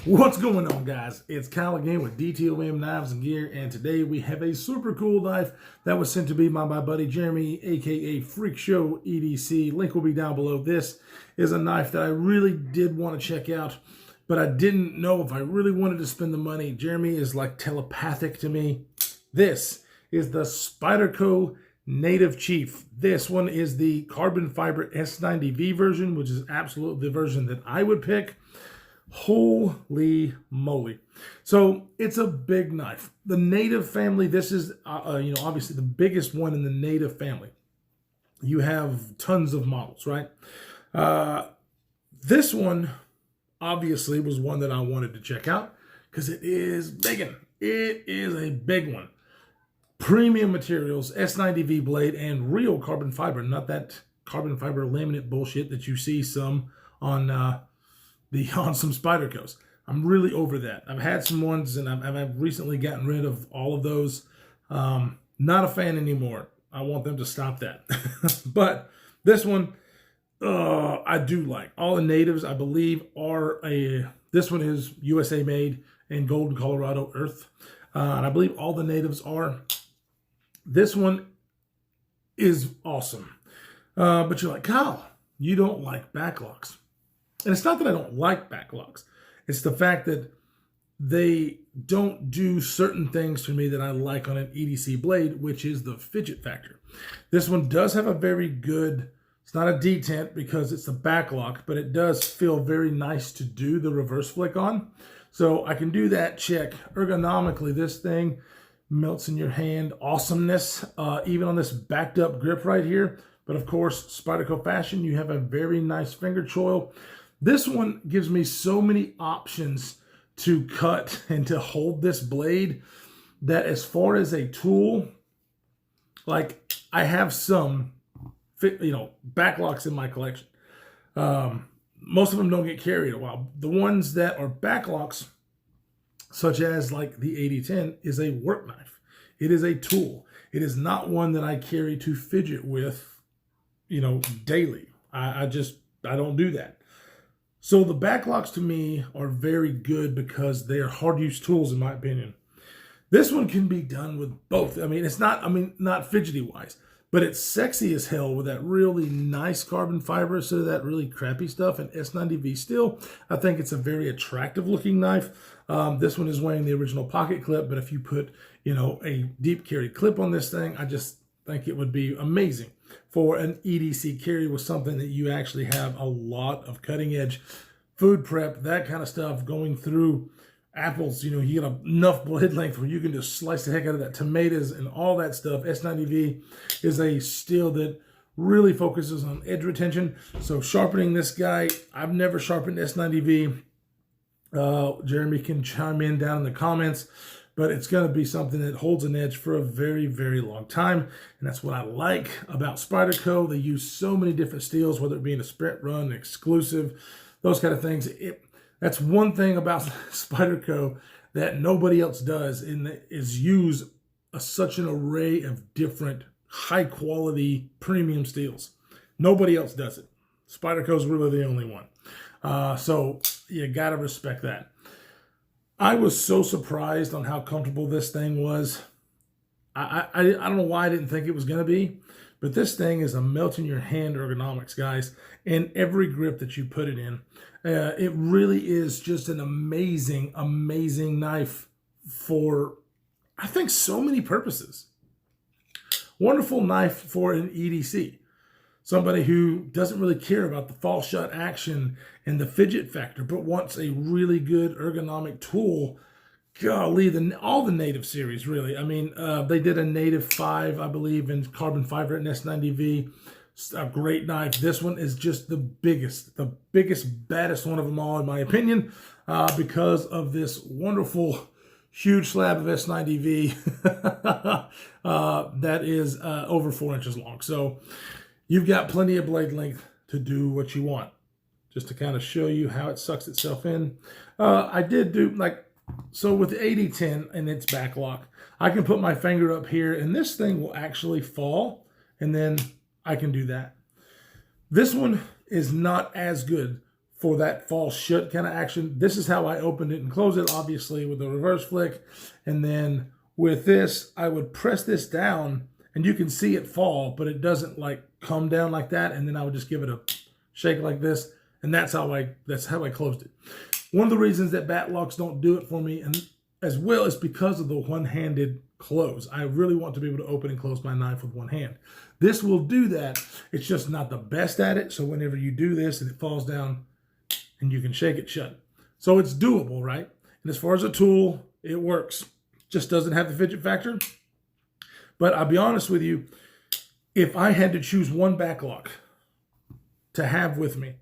What's going on, guys? It's Kyle again with DTOM Knives and Gear, and today we have a super cool knife that was sent to me by my buddy Jeremy, aka Freak Show EDC. Link will be down below. This is a knife that I really did want to check out, but I didn't know if I really wanted to spend the money. Jeremy is like telepathic to me. This is the Spyderco Native Chief. This one is the carbon fiber S90V version, which is absolutely the version that I would pick. Holy moly. So it's a big knife. The Native family, this is, obviously the biggest one in the Native family. You have tons of models, right? This one obviously was one that I wanted to check out because it is biggin'. It is a big one. Premium materials, S90V blade, and real carbon fiber, not that carbon fiber laminate bullshit that you see some on some Spydercos. I'm really over that. I've had some ones and I've recently gotten rid of all of those. Not a fan anymore. I want them to stop that. But this one, I do like. All the natives, I believe, this one is USA made in Golden, Colorado earth. And I believe all the natives are. This one is awesome. But you're like, Kyle, you don't like backlocks. And it's not that I don't like backlocks. It's the fact that they don't do certain things for me that I like on an EDC blade, which is the fidget factor. This one does have a very good, it's not a detent because it's a backlock, but it does feel very nice to do the reverse flick on. So I can do that check. Ergonomically, this thing melts in your hand. Awesomeness, even on this backed up grip right here. But of course, Spyderco fashion, you have a very nice finger choil. This one gives me so many options to cut and to hold this blade that as far as a tool, like I have some, backlocks in my collection. Most of them don't get carried a while. The ones that are backlocks, such as like the 8010, is a work knife. It is a tool. It is not one that I carry to fidget with, daily. I don't do that. So the backlocks to me are very good because they are hard use tools in my opinion. This one can be done with both. It's not fidgety wise, but it's sexy as hell with that really nice carbon fiber instead of that really crappy stuff. And S90V still, I think it's a very attractive looking knife. This one is wearing the original pocket clip, but if you put, a deep carry clip on this thing, I just think it would be amazing for an EDC carry with something that you actually have a lot of cutting edge food prep, that kind of stuff going through apples. You get enough blade length where you can just slice the heck out of that, tomatoes and all that stuff. S90V is a steel that really focuses on edge retention. So sharpening this guy, I've never sharpened S90V. Jeremy can chime in down in the comments. But it's going to be something that holds an edge for a very, very long time. And that's what I like about Spyderco. They use so many different steels, whether it be in a sprint run, exclusive, those kind of things. That's one thing about Spyderco that nobody else does, is use such an array of different high quality premium steels. Nobody else does it. Spyderco is really the only one. So you got to respect that. I was so surprised on how comfortable this thing was. I don't know why I didn't think it was going to be, but this thing is a melt in your hand ergonomics, guys. And every grip that you put it in, it really is just an amazing, amazing knife for, I think, so many purposes. Wonderful knife for an EDC. Somebody who doesn't really care about the fall shut action and the fidget factor, but wants a really good ergonomic tool. Golly, all the Native series, really. They did a Native 5, I believe, in carbon fiber and S90V. A great knife. This one is just the biggest, baddest one of them all, in my opinion, because of this wonderful, huge slab of S90V that is over 4 inches long. So you've got plenty of blade length to do what you want. Just to kind of show you how it sucks itself in. I did do, so with the 8010 and its backlock, I can put my finger up here and this thing will actually fall, and then I can do that. This one is not as good for that fall shut kind of action. This is how I opened it and closed it, obviously with a reverse flick. And then with this, I would press this down and you can see it fall, but it doesn't like come down like that. And then I would just give it a shake like this. And that's how I closed it. One of the reasons that bat locks don't do it for me, and as well, is because of the one-handed close. I really want to be able to open and close my knife with one hand. This will do that. It's just not the best at it. So whenever you do this and it falls down, and you can shake it shut. So it's doable, right? And as far as a tool, it works. Just doesn't have the fidget factor. But I'll be honest with you, if I had to choose one backlock to have with me,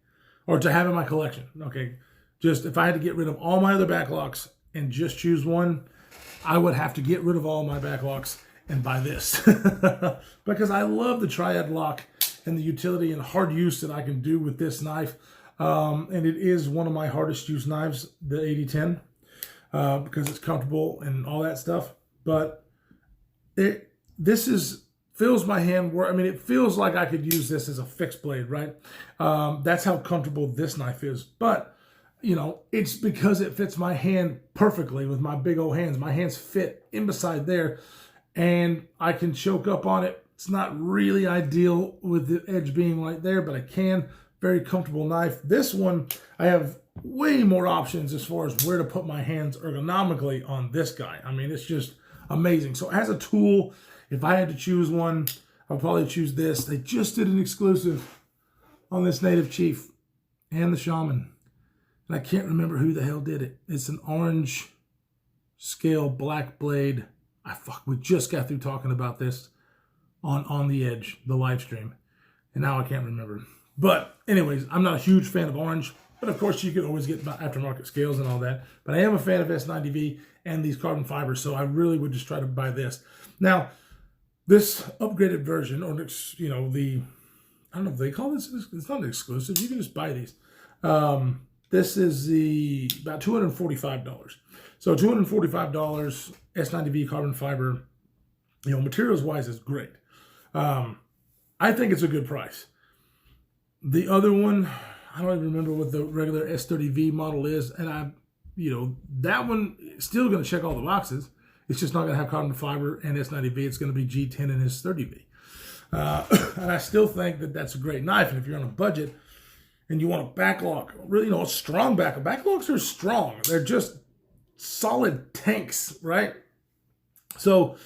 or to have in my collection, okay, just if I had to get rid of all my other backlocks and just choose one, I would have to get rid of all my backlocks and buy this. Because I love the triad lock and the utility and hard use that I can do with this knife. And it is one of my hardest used knives, the 8010, because it's comfortable and all that stuff. But fills my hand. I mean, it feels like I could use this as a fixed blade, right? That's how comfortable this knife is. But you know, it's because it fits my hand perfectly with my big old hands. My hands fit in beside there, and I can choke up on it. It's not really ideal with the edge being right there, but I can. Very comfortable knife. This one, I have way more options as far as where to put my hands ergonomically on this guy. I mean, it's just amazing. So as a tool, if I had to choose one, I'll probably choose this. They just did an exclusive on this Native Chief and the Shaman. And I can't remember who the hell did it. It's an orange scale black blade. We just got through talking about this on the Edge, the live stream. And now I can't remember. But anyways, I'm not a huge fan of orange. But of course, you can always get aftermarket scales and all that. But I am a fan of S90V and these carbon fibers. So I really would just try to buy this. Now, this upgraded version, or, you know, I don't know if they call this, it's not an exclusive. You can just buy these. This is about $245. So $245, S90V carbon fiber, you know, materials-wise is great. I think it's a good price. The other one, I don't even remember what the regular S30V model is, and that one is still going to check all the boxes. It's just not going to have carbon fiber and S90V. It's going to be G10 and S30V. And I still think that that's a great knife. And if you're on a budget and you want a backlock, really, a strong backlock. Backlocks are strong. They're just solid tanks, right? So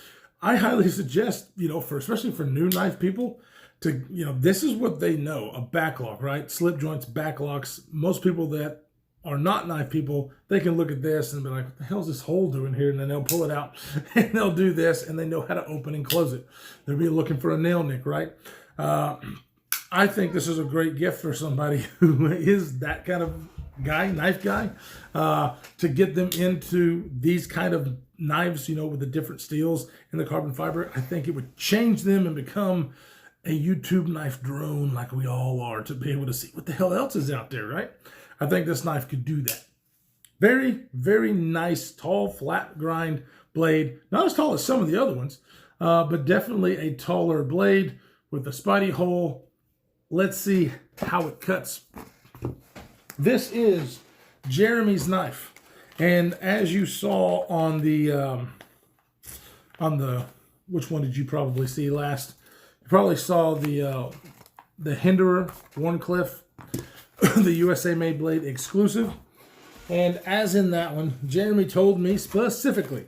I highly suggest, especially for new knife people, to, this is what they know, a backlock, right? Slip joints, backlocks. Most people that are not knife people, they can look at this and be like, what the hell's this hole doing here? And then they'll pull it out and they'll do this and they know how to open and close it. They'll be looking for a nail nick, right? I think this is a great gift for somebody who is that kind of guy, knife guy, to get them into these kind of knives, with the different steels and the carbon fiber. I think it would change them and become a YouTube knife drone like we all are, to be able to see what the hell else is out there, right? I think this knife could do that. Very, very nice, tall, flat grind blade. Not as tall as some of the other ones, but definitely a taller blade with a Spyderco hole. Let's see how it cuts. This is Jeremy's knife. And as you saw on the, which one did you probably see last? You probably saw the Hinderer Warncliffe, the USA Made Blade exclusive. And as in that one, Jeremy told me specifically,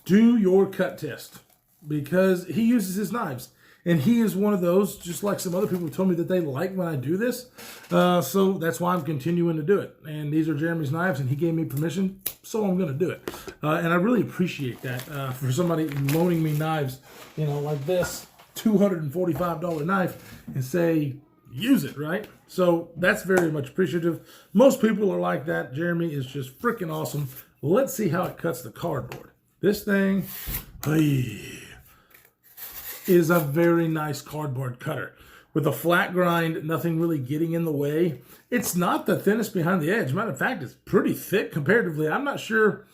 do your cut test, because he uses his knives. And he is one of those, just like some other people who told me that they like when I do this. So that's why I'm continuing to do it. And these are Jeremy's knives, and he gave me permission, so I'm going to do it. And I really appreciate that for somebody loaning me knives, like this $245 knife, and say, use it, right? So that's very much appreciative. Most people are like that. Jeremy is just freaking awesome. Let's see how it cuts the cardboard. This thing, is a very nice cardboard cutter with a flat grind, nothing really getting in the way. It's not the thinnest behind the edge. Matter of fact, it's pretty thick comparatively. I'm not sure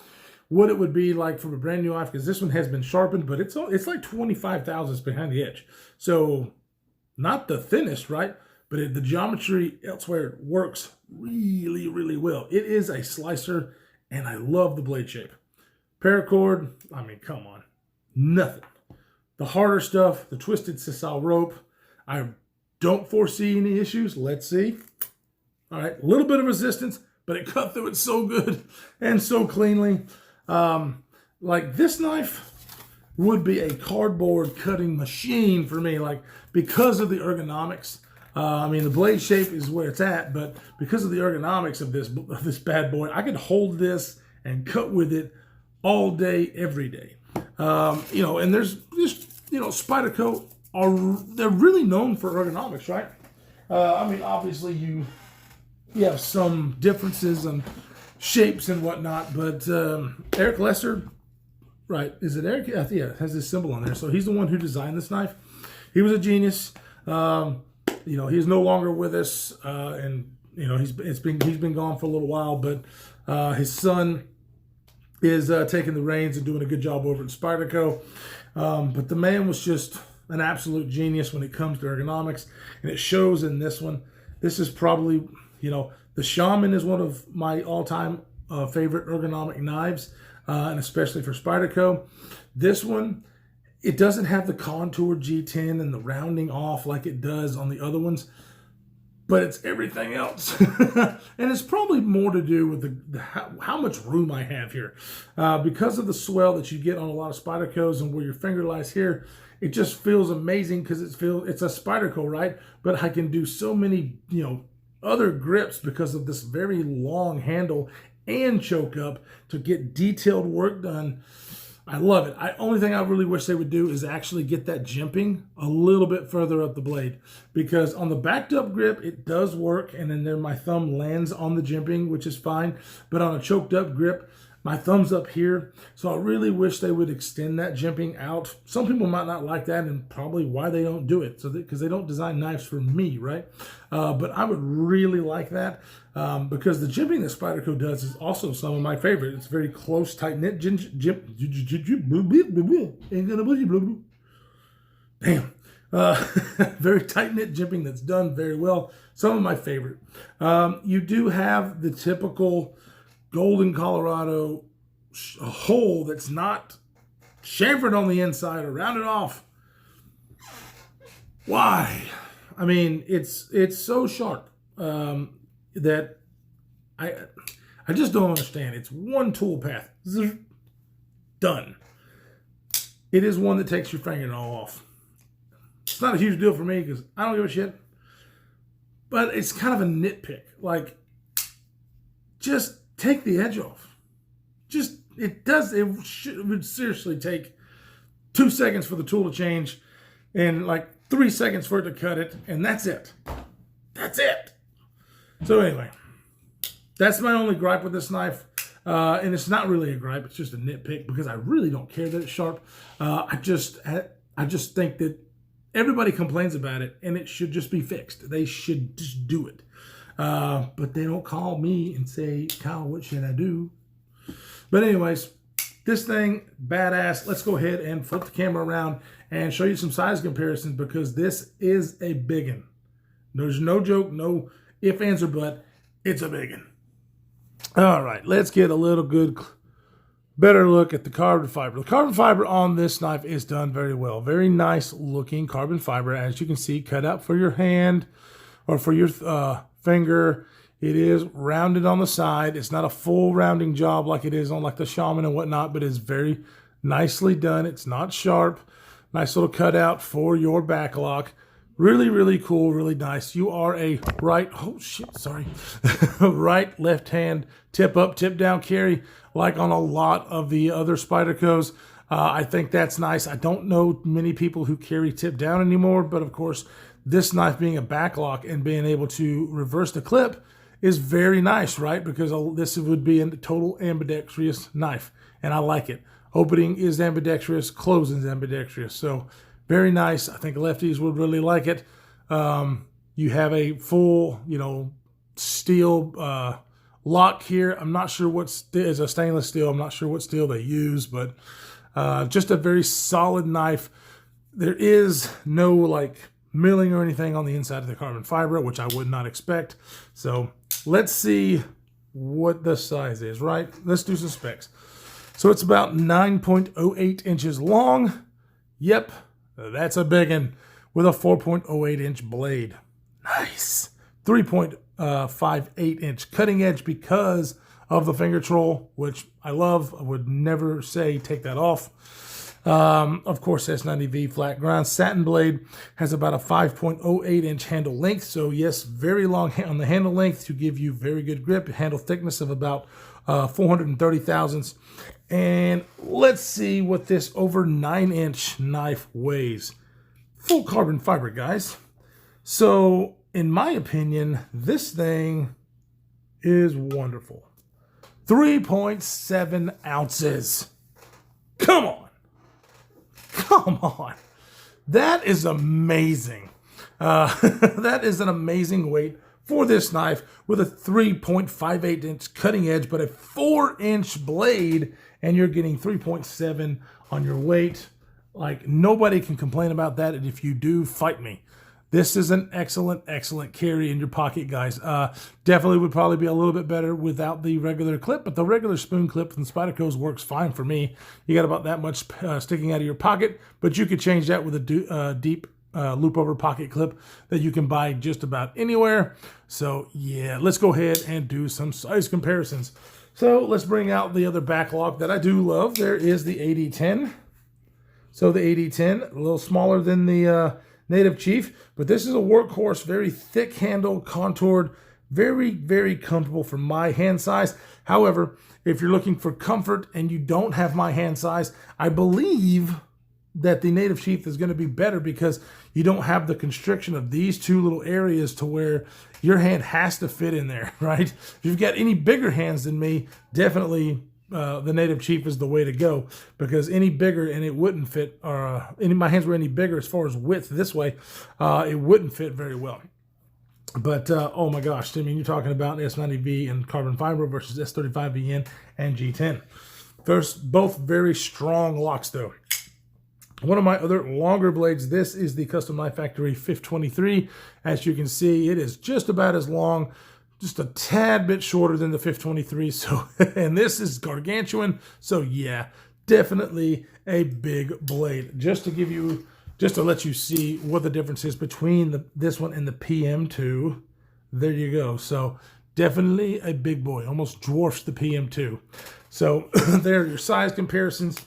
what it would be like from a brand new knife, because this one has been sharpened, but it's like 25 thousandths behind the edge. So not the thinnest, right? but the geometry elsewhere works really, really well. It is a slicer, and I love the blade shape. Paracord, I mean, come on, nothing. The harder stuff, the twisted sisal rope, I don't foresee any issues. Let's see. All right, a little bit of resistance, but it cut through it so good and so cleanly. Like this knife would be a cardboard cutting machine for me, like because of the ergonomics. I mean, the blade shape is where it's at, but because of the ergonomics of this bad boy, I could hold this and cut with it all day, every day. You know, and there's just, you know, Spyderco they're really known for ergonomics, right? I mean, obviously you have some differences and shapes and whatnot, but Eric Lesser, right? Is it Eric? Yeah, it has this symbol on there. So he's the one who designed this knife. He was a genius. You know, he's no longer with us, and you know he's been gone for a little while. But his son is taking the reins and doing a good job over at Spyderco. But the man was just an absolute genius when it comes to ergonomics, and it shows in this one. This is probably, you know, the Shaman is one of my all-time favorite ergonomic knives, and especially for Spyderco. This one, it doesn't have the contour G10 and the rounding off like it does on the other ones, but it's everything else. And it's probably more to do with how much room I have here. Because of the swell that you get on a lot of Spydercos and where your finger lies here, it just feels amazing because it's a Spyderco, right? But I can do so many, you know, other grips because of this very long handle and choke up to get detailed work done. I love it. Only thing I really wish they would do is actually get that jimping a little bit further up the blade, because on the backed up grip, it does work. And then there, my thumb lands on the jimping, which is fine. But on a choked up grip, my thumb's up here. So I really wish they would extend that jimping out. Some people might not like that, and probably why they don't do it. So because they don't design knives for me, right? But I would really like that. Because the jimping that Spyderco does is also some of my favorite. It's very close, tight-knit Damn. Very tight-knit jimping that's done very well. Some of my favorite. You do have the typical Golden Colorado hole that's not chamfered on the inside or rounded off. Why? I mean, it's so sharp. That I just don't understand. It's one tool path. Done. It is one that takes your fingernail off. It's not a huge deal for me because I don't give a shit. But it's kind of a nitpick. Like, just take the edge off. It would seriously take 2 seconds for the tool to change and like 3 seconds for it to cut it. And that's it. That's it. So anyway, that's my only gripe with this knife. And it's not really a gripe, it's just a nitpick because I really don't care that it's sharp. I just think that everybody complains about it and it should just be fixed. They should just do it. But they don't call me and say, Kyle, what should I do? But anyways, this thing, badass. Let's go ahead and flip the camera around and show you some size comparisons because this is a biggin. There's no joke, no if, ands, or but. It's a biggin. All right, let's get a little better look at the carbon fiber. The carbon fiber on this knife is done very well. Very nice looking carbon fiber, as you can see, cut out for your hand or for your finger. It is rounded on the side. It's not a full rounding job like it is on like the Shaman and whatnot, but it's very nicely done. It's not sharp. Nice little cutout for your back lock. Really, really cool, really nice. You are a right, right, left hand, tip up, tip down carry, like on a lot of the other Spydercos. I think that's nice. I don't know many people who carry tip down anymore, but of course, this knife being a back lock and being able to reverse the clip is very nice, right? Because this would be a total ambidextrous knife, and I like it. Opening is ambidextrous, closing is ambidextrous, so very nice. I think lefties would really like it. You have a full, steel lock here. I'm not sure what is a stainless steel. I'm not sure what steel they use, but just a very solid knife. There is no milling or anything on the inside of the carbon fiber, which I would not expect. So let's see what the size is, right? Let's do some specs. So it's about 9.08 inches long. Yep, that's a big one, with a 4.08 inch blade. Nice. 3.58 inch cutting edge because of the finger troll, which I love. I would never say take that off. Of course, S90V flat ground satin blade has about a 5.08 inch handle length. So yes, very long on the handle length to give you very good grip. Handle thickness of about 430 thousandths. And let's see what this over 9-inch knife weighs. Full carbon fiber, guys. So in my opinion, this thing is wonderful. 3.7 ounces. Come on. Come on. That is amazing. That is an amazing weight for this knife with a 3.58 inch cutting edge, but a 4-inch blade, and you're getting 3.7 on your weight. Like, nobody can complain about that, and if you do, fight me. This is an excellent, excellent carry in your pocket, guys. Definitely would probably be a little bit better without the regular clip, but the regular spoon clip from Spyderco's works fine for me. You got about that much sticking out of your pocket, but you could change that with a deep loop over pocket clip that you can buy just about anywhere. So yeah, let's go ahead and do some size comparisons. So let's bring out the other backlog that I do love. There is the AD10. So the AD10, a little smaller than the Native Chief, but this is a workhorse, very thick handle, contoured, very, very comfortable for my hand size. However, if you're looking for comfort and you don't have my hand size, I believe that the Native Chief is going to be better because you don't have the constriction of these two little areas to where your hand has to fit in there, right? If you've got any bigger hands than me, definitely the Native Chief is the way to go, because any bigger and it wouldn't fit, or my hands were any bigger as far as width this way, it wouldn't fit very well. But oh my gosh, I mean, you're talking about S90V and carbon fiber versus S35VN and G10. First, both very strong locks though. One of my other longer blades, this is the Custom Knife Factory 523. As you can see, it is just about as long, just a tad bit shorter than the 523. So, and this is gargantuan. So yeah, definitely a big blade. Just to let you see what the difference is between this one and the PM2. There you go. So definitely a big boy, almost dwarfs the PM2. So there are your size comparisons.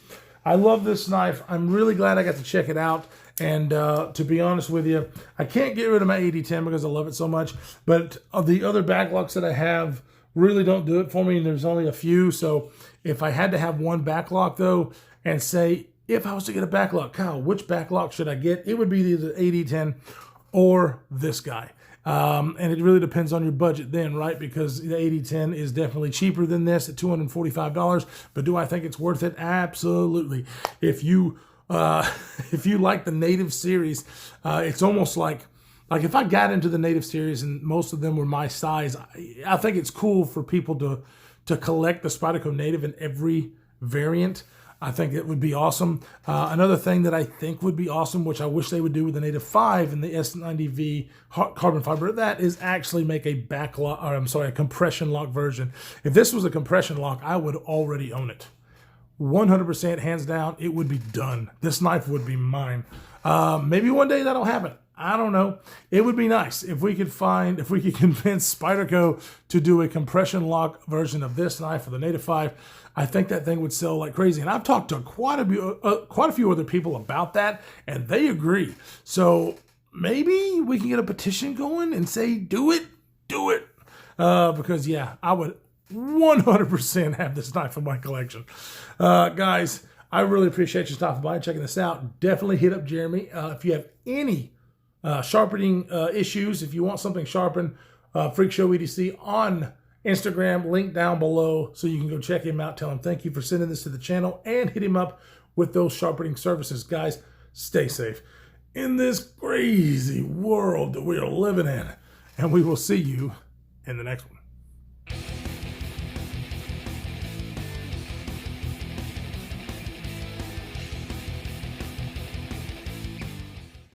I love this knife. I'm really glad I got to check it out. And to be honest with you, I can't get rid of my AD10 because I love it so much. But the other backlogs that I have really don't do it for me. And there's only a few. So if I had to have one backlog though, and say, if I was to get a backlog, Kyle, which backlog should I get? It would be either the AD10 or this guy. And it really depends on your budget then, right? Because the AD10 is definitely cheaper than this at $245. But do I think it's worth it? Absolutely. If you like the Native series, it's almost like if I got into the Native series and most of them were my size, I think it's cool for people to collect the Spyderco Native in every variant. I think it would be awesome. Another thing that I think would be awesome, which I wish they would do with the Native 5 and the S90V carbon fiber, that is actually make a a compression lock version. If this was a compression lock, I would already own it. 100% hands down, it would be done. This knife would be mine. Maybe one day that'll happen. I don't know. It would be nice if we could convince Spyderco to do a compression lock version of this knife for the Native 5. I think that thing would sell like crazy. And I've talked to quite a few other people about that, and they agree. So maybe we can get a petition going and say, do it. Because yeah, I would 100% have this knife in my collection. Guys, I really appreciate you stopping by and checking this out. Definitely hit up Jeremy. If you have any sharpening issues, if you want something sharpened, Freak Show EDC on Instagram, link down below so you can go check him out. Tell him thank you for sending this to the channel and hit him up with those sharpening services. Guys, stay safe in this crazy world that we are living in, and we will see you in the next one.